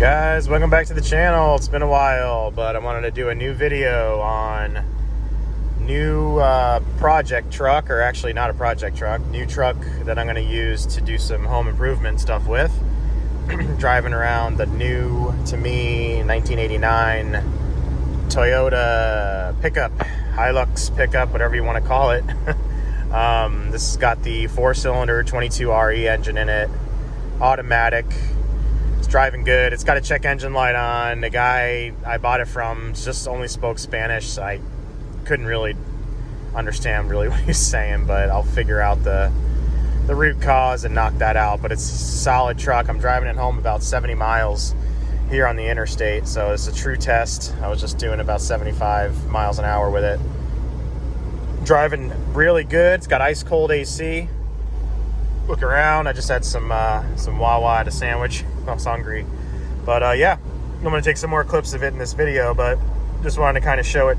Guys, welcome back to the channel. It's been a while, but I wanted to do a new video on new project truck, or actually not a project truck, new truck that I'm going to use to do some home improvement stuff with. Driving around the new, to me, 1989 Toyota pickup, Hilux pickup, whatever you want to call it. This has got the 4-cylinder 22RE engine in it, automatic. It's driving good. It's got a check engine light on. The guy I bought it from just only spoke Spanish, so I couldn't really understand really what he was saying, but I'll figure out the root cause and knock that out. But it's a solid truck. I'm driving it home about 70 miles here on the interstate, so it's a true test. I was just doing about 75 miles an hour with it. Driving really good. It's got ice cold AC. Look around. I just had some Wawa at a sandwich. I was hungry, but yeah, I'm gonna take some more clips of it in this video, but just wanted to kind of show it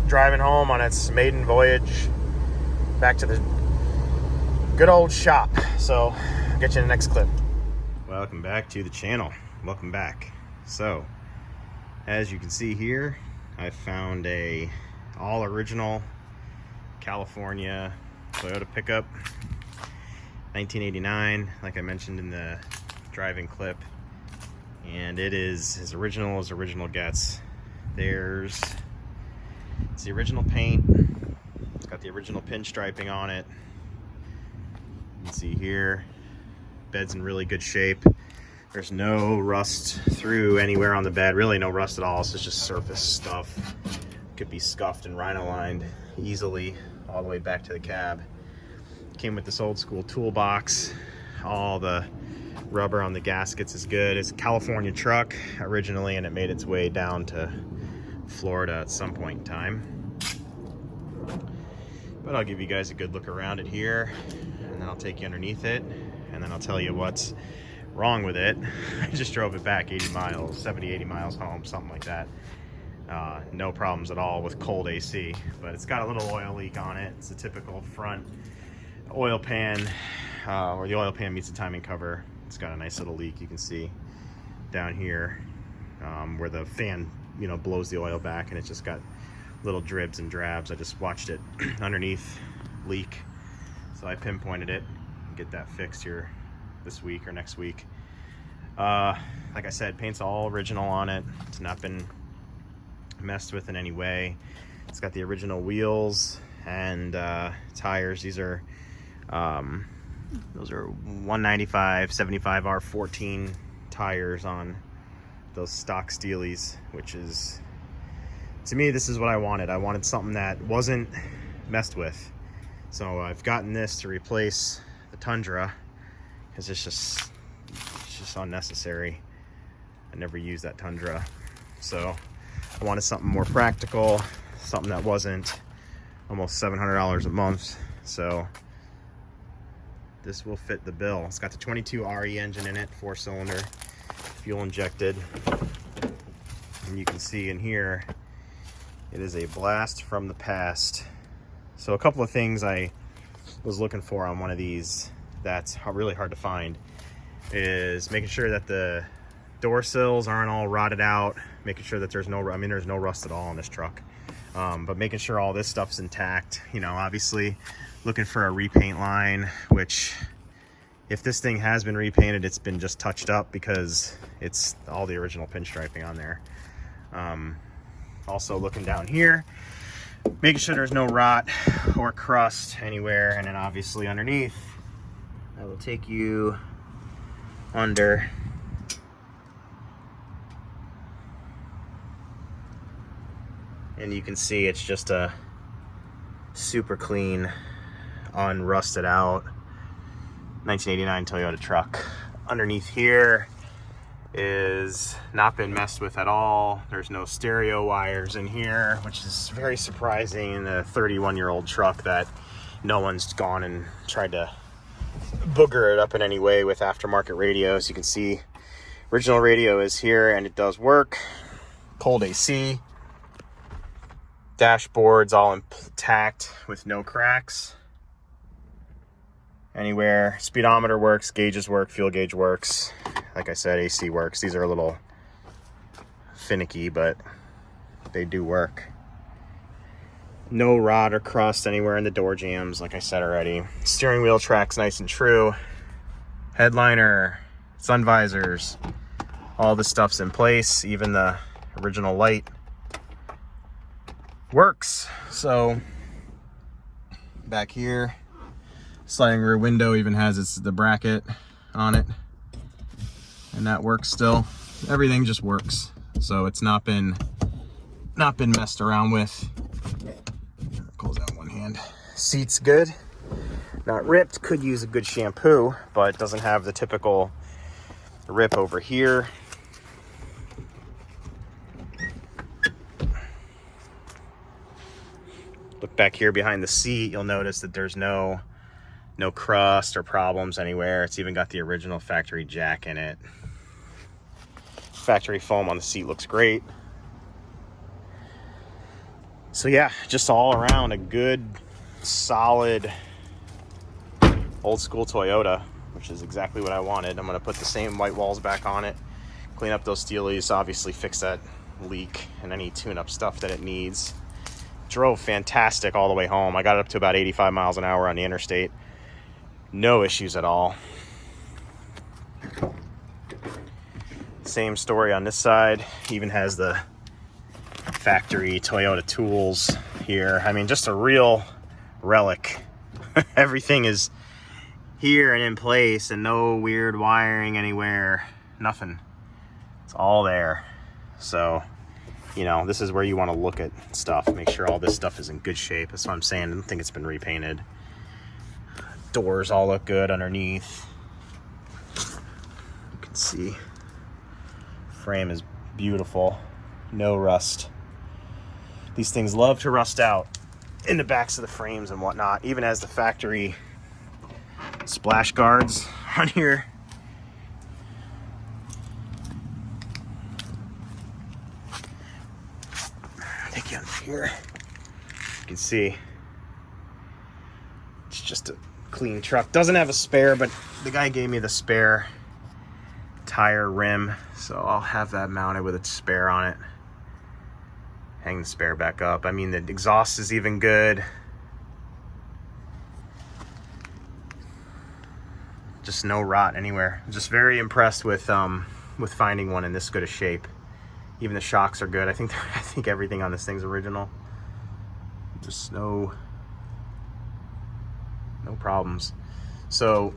driving home on its maiden voyage back to the good old shop. So I'll get you in the next clip. Welcome back to the channel. Welcome back. So as you can see here, I found a all original California Toyota pickup, 1989, like I mentioned in the driving clip, and it is as original gets. It's the original paint. It's got the original pinstriping on it. You can see here, bed's in really good shape. There's no rust through anywhere on the bed, really no rust at all. It's just surface stuff. Could be scuffed and rhino lined easily all the way back to the cab. Came with this old school toolbox. All the rubber on the gaskets is good. It's a California truck originally, and it made its way down to Florida at some point in time. But I'll give you guys a good look around it here, and then I'll take you underneath it, and then I'll tell you what's wrong with it. I just drove it back 80 miles, 70, 80 miles home, something like that. No problems at all with cold AC, but it's got a little oil leak on it. It's a typical front oil pan, where the oil pan meets the timing cover. It's got a nice little leak you can see down here, where the fan blows the oil back, and it's just got little dribs and drabs. I just watched it underneath leak, so I pinpointed it. Get that fixed here this week or next week. Like I said, paint's all original on it. It's not been messed with in any way. It's got the original wheels and tires. These are those are 195 75 R14 tires on those stock Steelies, which is, to me, this is what I wanted. I wanted something that wasn't messed with. So I've gotten this to replace the Tundra, because it's just unnecessary. I never used that Tundra, so I wanted something more practical, something that wasn't almost $700 a month. So this will fit the bill. It's got the 22RE engine in it, 4-cylinder, fuel injected. And you can see in here, it is a blast from the past. So a couple of things I was looking for on one of these that's really hard to find is making sure that the door sills aren't all rotted out, making sure that there's no rust at all on this truck. But making sure all this stuff's intact. Obviously looking for a repaint line, which if this thing has been repainted, it's been just touched up because it's all the original pinstriping on there. Also looking down here, making sure there's no rot or crust anywhere. And then obviously underneath, I will take you under. And you can see it's just a super clean, unrusted out 1989 Toyota truck. Underneath here is not been messed with at all. There's no stereo wires in here, which is very surprising in a 31-year-old truck that no one's gone and tried to booger it up in any way with aftermarket radios. You can see original radio is here, and it does work. Cold AC. Dashboard's all intact with no cracks anywhere. Speedometer works, gauges work, fuel gauge works. Like I said, AC works. These are a little finicky, but they do work. No rot or crust anywhere in the door jambs, like I said already. Steering wheel track's nice and true. Headliner, sun visors, all the stuff's in place. Even the original light works. So back here, sliding rear window even has the bracket on it, and that works still. Everything just works. So it's not been messed around with. Close that one hand. Seat's good, not ripped. Could use a good shampoo, but doesn't have the typical rip over here. Look back here behind the seat, you'll notice that there's no crust or problems anywhere. It's even got the original factory jack in it. Factory foam on the seat looks great. So yeah, just all around a good, solid, old school Toyota, which is exactly what I wanted. I'm gonna put the same white walls back on it, clean up those steelies, obviously fix that leak and any tune-up stuff that it needs. Drove fantastic all the way home. I got it up to about 85 miles an hour on the interstate. No issues at all. Same story on this side. Even has the factory Toyota tools here. I mean, just a real relic. Everything is here and in place, and no weird wiring anywhere. Nothing. It's all there. So, you know, this is where you want to look at stuff. Make sure all this stuff is in good shape. That's what I'm saying. I don't think it's been repainted. Doors all look good underneath. You can see. Frame is beautiful. No rust. These things love to rust out in the backs of the frames and whatnot. Even as the factory splash guards on here. Take you under here. You can see it's just a clean truck. Doesn't have a spare, but the guy gave me the spare tire rim, so I'll have that mounted with a spare on it. Hang the spare back up. I mean, the exhaust is even good. Just no rot anywhere. Just very impressed with finding one in this good a shape. Even the shocks are good. I think everything on this thing's original. Just no problems. So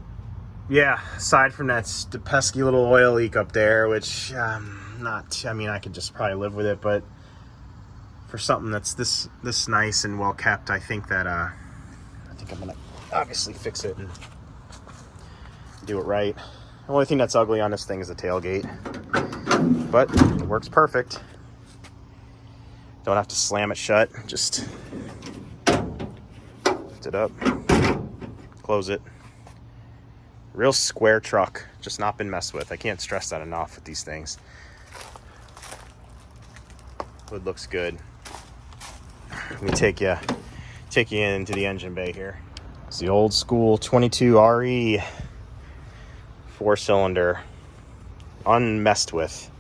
yeah, aside from that, the pesky little oil leak up there, which I mean, I could just probably live with it, but for something that's this nice and well kept, I think I'm gonna obviously fix it and do it right. The only thing that's ugly on this thing is the tailgate, but it works perfect. Don't have to slam it shut. Just lift it up, close it. Real square truck, just not been messed with. I can't stress that enough with these things. Hood looks good. Let me take you into the engine bay here. It's the old school 22 RE 4-cylinder, unmessed with,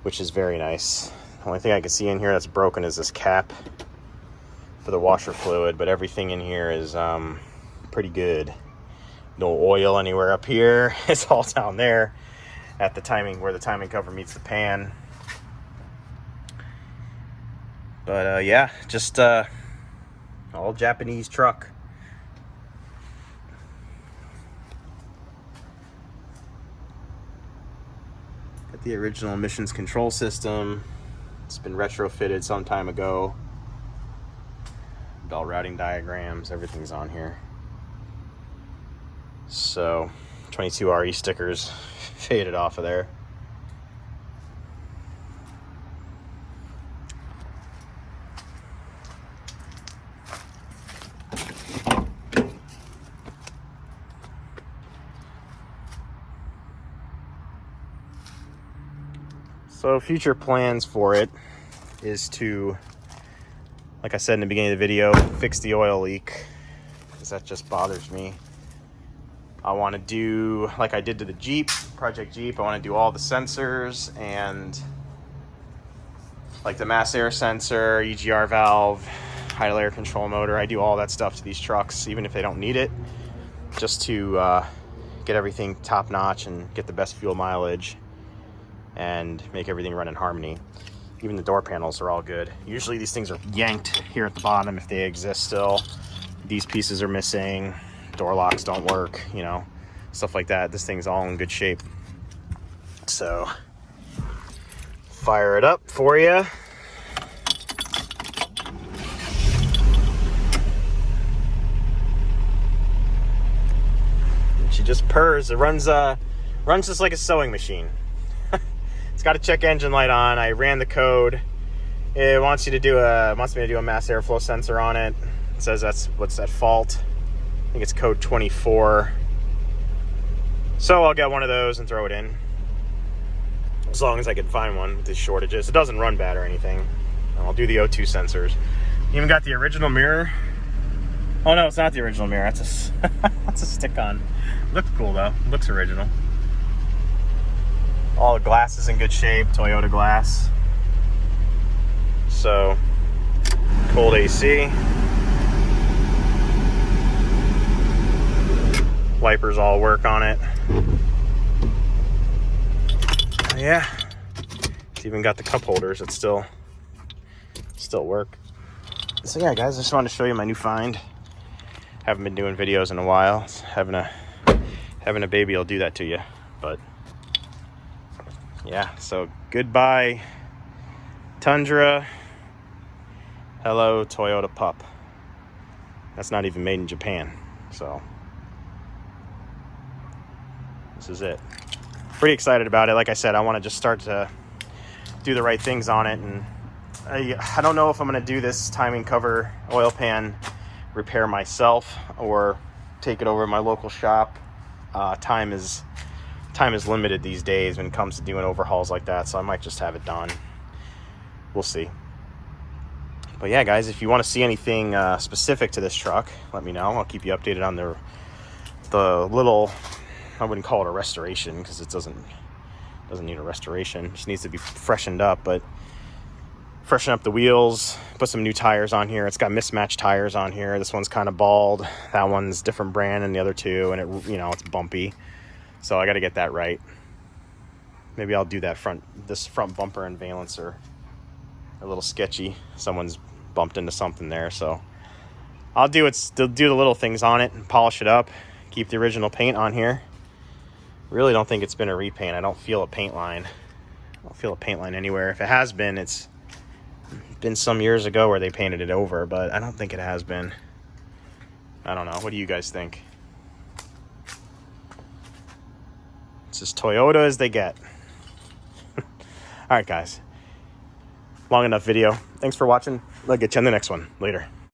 which is very nice. The only thing I can see in here that's broken is this cap for the washer fluid, but everything in here is pretty good. No oil anywhere up here. It's all down there at the timing, where the timing cover meets the pan. But yeah, just all Japanese truck. Got the original emissions control system. It's been retrofitted some time ago. Belt routing diagrams, everything's on here. So 22 RE stickers faded off of there. So future plans for it is to, like I said in the beginning of the video, fix the oil leak, because that just bothers me. I want to do, like I did to the Jeep, Project Jeep, I want to do all the sensors and like the mass air sensor, EGR valve, idle air control motor. I do all that stuff to these trucks, even if they don't need it, just to get everything top notch and get the best fuel mileage and make everything run in harmony. Even the door panels are all good. Usually these things are yanked here at the bottom if they exist still. These pieces are missing, door locks don't work, you know, stuff like that. This thing's all in good shape. So fire it up for you. She just purrs. It runs just like a sewing machine. It's got a check engine light on. I ran the code. It wants me to do a mass airflow sensor on it. It says that's what's at fault. I think it's code 24. So I'll get one of those and throw it in. As long as I can find one with these shortages. It doesn't run bad or anything. And I'll do the O2 sensors. Even got the original mirror. Oh no, it's not the original mirror. That's a stick-on. Looks cool though. Looks original. All the glass is in good shape. Toyota glass. So, cold AC. Wipers all work on it. Yeah. It's even got the cup holders that still work. So yeah, guys, I just wanted to show you my new find. Haven't been doing videos in a while. Having a baby will do that to you. But yeah, so goodbye Tundra. Hello Toyota pup. That's not even made in Japan. So this is it. Pretty excited about it. Like I said, I want to just start to do the right things on it, and I don't know if I'm going to do this timing cover oil pan repair myself or take it over to my local shop. Time is limited these days when it comes to doing overhauls like that, so I might just have it done. We'll see. But yeah, guys, if you want to see anything specific to this truck, let me know. I'll keep you updated on the little, I wouldn't call it a restoration because it doesn't need a restoration. It just needs to be freshened up, but freshen up the wheels, put some new tires on here. It's got mismatched tires on here. This one's kind of bald. That one's different brand than the other two, and it's bumpy. So I got to get that right. Maybe I'll do that this front bumper and valence are a little sketchy. Someone's bumped into something there, so I'll do the little things on it and polish it up. Keep the original paint on here. Really don't think it's been a repaint. I don't feel a paint line. I don't feel a paint line anywhere. If it has been, it's been some years ago where they painted it over, but I don't think it has been. I don't know. What do you guys think? It's as Toyota as they get. All right, guys. Long enough video. Thanks for watching. I'll get you on the next one. Later.